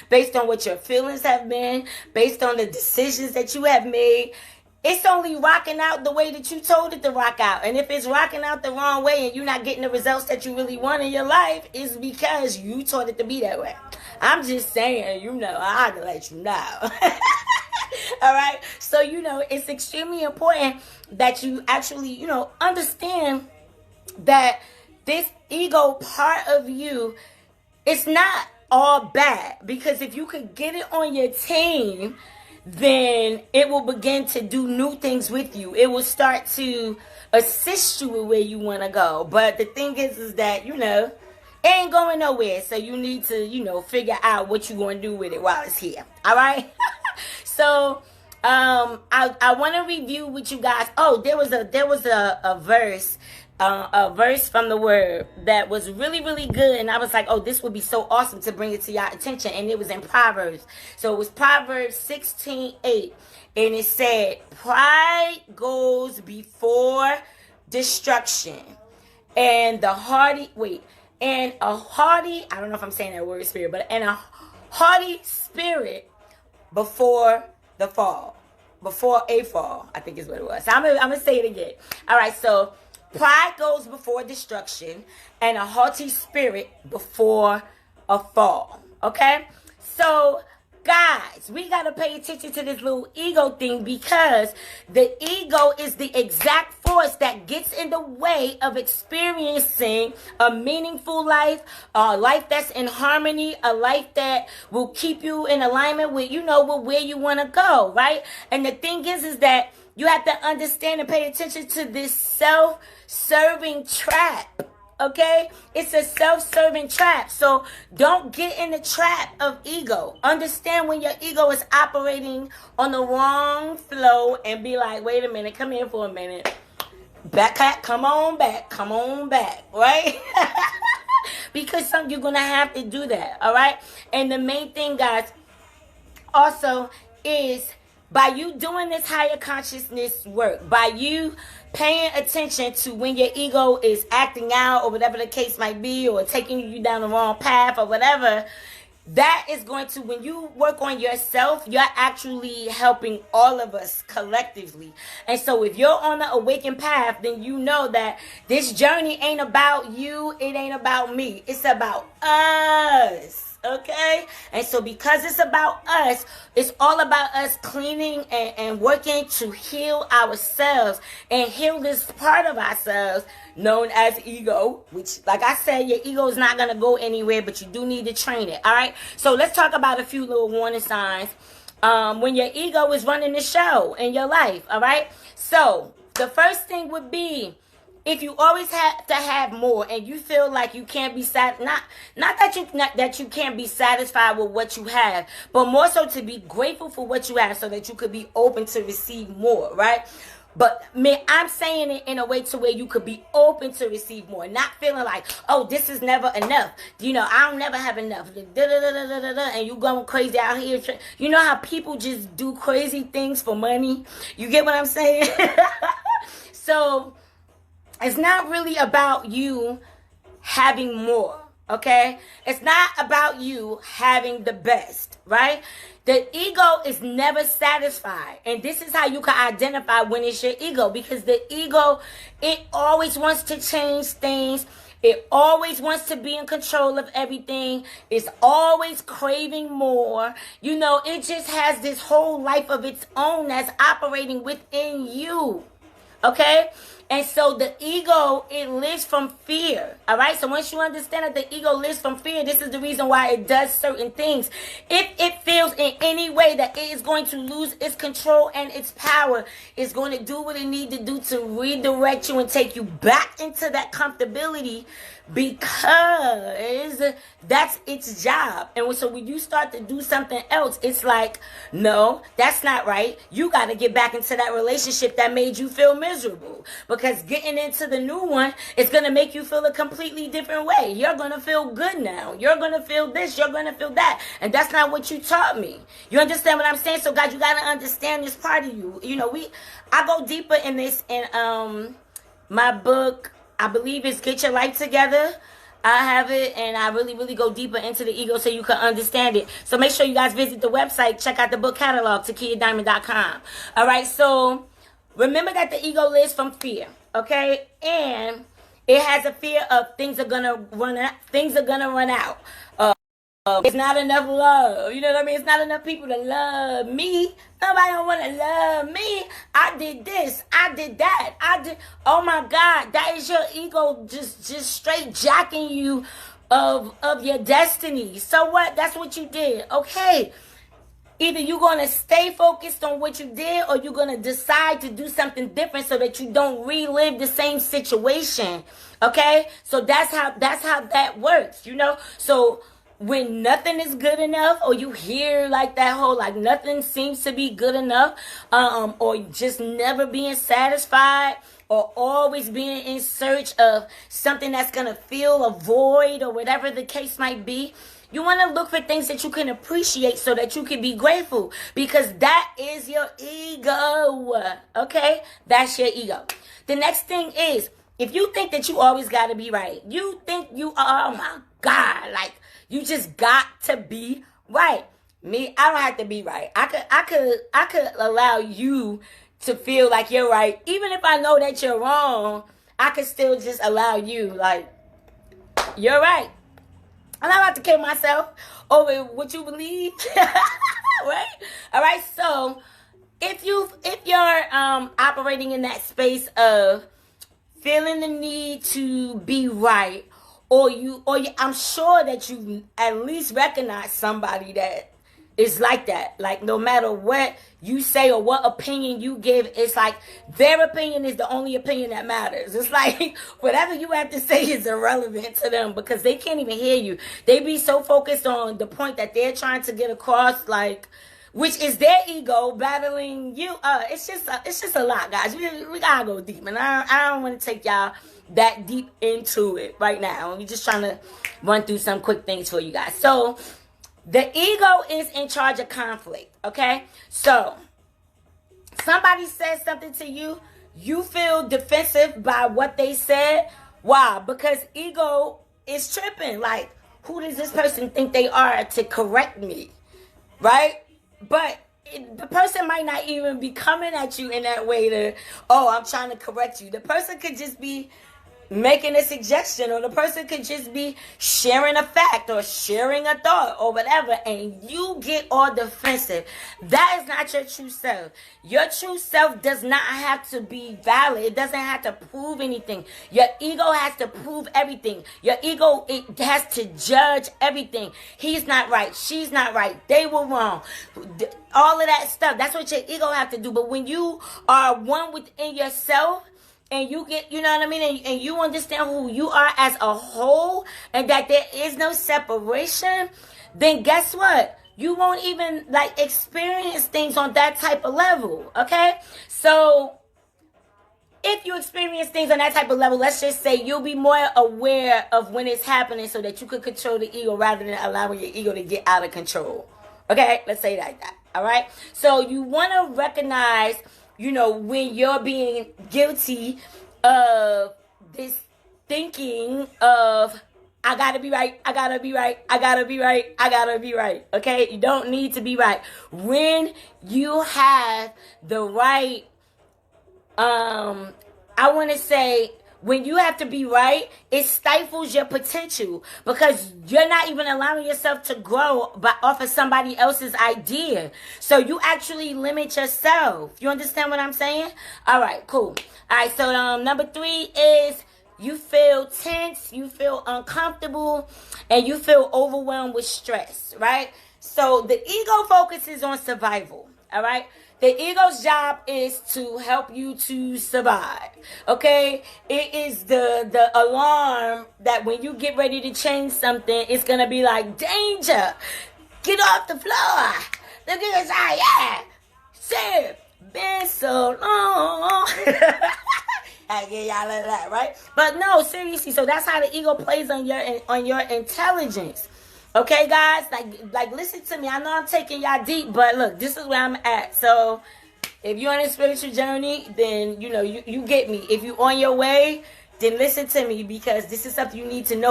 based on what your feelings have been, based on the decisions that you have made. It's only rocking out the way that you told it to rock out. And if it's rocking out the wrong way and you're not getting the results that you really want in your life, it's because you taught it to be that way. I'm just saying, I had to let you know. All right? So, it's extremely important that you actually, understand that this ego part of you, it's not all bad. Because if you could get it on your team, then it will begin to do new things with you. It will start to assist you with where you want to go. But the thing is that, it ain't going nowhere. So you need to, figure out what you're going to do with it while it's here. All right? So, I want to review with you guys. Oh, there was a verse. A verse from the word that was really, really good. And I was like, oh, this would be so awesome to bring it to your attention. And it was in Proverbs. So it was Proverbs 16:8. And it said, pride goes before destruction. And a haughty, I don't know if I'm saying that word spirit, but and a haughty spirit before the fall. Before a fall, I think is what it was. So I'm gonna say it again. All right, so pride goes before destruction, and a haughty spirit before a fall. Okay? So, guys, we got to pay attention to this little ego thing, because the ego is the exact force that gets in the way of experiencing a meaningful life, a life that's in harmony, a life that will keep you in alignment with, with where you want to go, right? And the thing is that you have to understand and pay attention to this self-serving trap. Okay? It's a self-serving trap. So don't get in the trap of ego. Understand when your ego is operating on the wrong flow and be like, wait a minute, come here for a minute. Come on back, right? Because you're going to have to do that, all right? And the main thing, guys, also is by you doing this higher consciousness work, by you paying attention to when your ego is acting out or whatever the case might be, or taking you down the wrong path or whatever, that is going to, when you work on yourself, you're actually helping all of us collectively. And so if you're on the awakened path, then you know that this journey ain't about you, it ain't about me, it's about us. Okay? And so because it's about us, it's all about us cleaning and working to heal ourselves and heal this part of ourselves known as ego, which, like I said, your ego is not going to go anywhere, but you do need to train it. All right? So let's talk about a few little warning signs when your ego is running the show in your life. All right? So the first thing would be, if you always have to have more and you feel like you can't be not that you can't be satisfied with what you have, but more so to be grateful for what you have so that you could be open to receive more, right? But I'm saying it in a way to where you could be open to receive more, not feeling like, oh, this is never enough. I'll never have enough. And you going crazy out here. You know how people just do crazy things for money? You get what I'm saying? So it's not really about you having more, okay? It's not about you having the best, right? The ego is never satisfied. And this is how you can identify when it's your ego. Because the ego, it always wants to change things. It always wants to be in control of everything. It's always craving more. It just has this whole life of its own that's operating within you, okay? And so the ego, it lives from fear. All right. So once you understand that the ego lives from fear, this is the reason why it does certain things. If it feels in any way that it is going to lose its control and its power, it's going to do what it needs to do to redirect you and take you back into that comfortability, because that's its job. And so when you start to do something else, it's like, no, that's not right. You got to get back into that relationship that made you feel miserable. Because getting into the new one is going to make you feel a completely different way. You're going to feel good now. You're going to feel this. You're going to feel that. And that's not what you taught me. You understand what I'm saying? So, guys, you got to understand this part of you. I go deeper in this in my book. I believe it's Get Your Life Together. I have it, and I really, really go deeper into the ego so you can understand it. So make sure you guys visit the website. Check out the book catalog, TakiaDiamond.com. All right, so remember that the ego lives from fear, okay? And it has a fear of things are gonna run out. Things are gonna run out. It's not enough love. You know what I mean? It's not enough people to love me. Nobody don't want to love me. I did this. I did that. I did. Oh my God, that is your ego just straight jacking you of your destiny. So what? That's what you did. Okay. Either you're going to stay focused on what you did, or you're going to decide to do something different so that you don't relive the same situation. Okay? So that's how that works, you know? So when nothing is good enough, or you hear like that whole, like nothing seems to be good enough, or just never being satisfied, or always being in search of something that's going to fill a void, or whatever the case might be, you want to look for things that you can appreciate so that you can be grateful, because that is your ego. Okay? That's your ego. The next thing is, if you think that you always got to be right, you think you are, oh my God, like, you just got to be right. Me, I don't have to be right. I could allow you to feel like you're right. Even if I know that you're wrong, I could still just allow you, like, you're right. I'm not about to kill myself over what you believe. Right? All right. So if you're operating in that space of feeling the need to be right, or I'm sure that you at least recognize somebody that is like that. Like, no matter what you say or what opinion you give, it's like their opinion is the only opinion that matters. It's like whatever you have to say is irrelevant to them, because they can't even hear you. They be so focused on the point that they're trying to get across, like, which is their ego battling you. It's just a lot, guys. We gotta go deep, and I don't want to take y'all that deep into it right now. We're just trying to run through some quick things for you guys. So the ego is in charge of conflict. Okay, so somebody says something to you, you feel defensive by what they said. Why? Because ego is tripping. Like, who does this person think they are to correct me? Right? But the person might not even be coming at you in that way to, oh, I'm trying to correct you. The person could just be making a suggestion, or the person could just be sharing a fact or sharing a thought or whatever, and you get all defensive. That is not your true self. Your true self does not have to be valid. It doesn't have to prove anything. Your ego has to prove everything. Your ego, it has to judge everything. He's not right. She's not right. They were wrong. All of that stuff. That's what your ego have to do. But when you are one within yourself, and you get, you know what I mean, and you understand who you are as a whole, and that there is no separation, then guess what? You won't even, like, experience things on that type of level, okay? So if you experience things on that type of level, let's just say you'll be more aware of when it's happening so that you could control the ego rather than allowing your ego to get out of control. Okay? Let's say it like that, all right? So you want to recognize, you know, when you're being guilty of this thinking of, I gotta be right, I gotta be right, I gotta be right, I gotta be right. Okay? You don't need to be right. When you have the right, I want to say, when you have to be right, it stifles your potential, because you're not even allowing yourself to grow off of somebody else's idea. So you actually limit yourself. You understand what I'm saying? All right, cool. All right, so number 3 is you feel tense, you feel uncomfortable, and you feel overwhelmed with stress, right? So the ego focuses on survival, all right? The ego's job is to help you to survive, okay? It is the alarm that when you get ready to change something, it's going to be like, danger, get off the floor. Look at this, yeah, sir, been so long. I get y'all of that, right? But no, seriously, so that's how the ego plays on your intelligence. Okay, guys, like listen to me. I know I'm taking y'all deep, but look, this is where I'm at. So if you're on a spiritual journey, then, you know, you get me. If you're on your way, then listen to me, because this is something you need to know.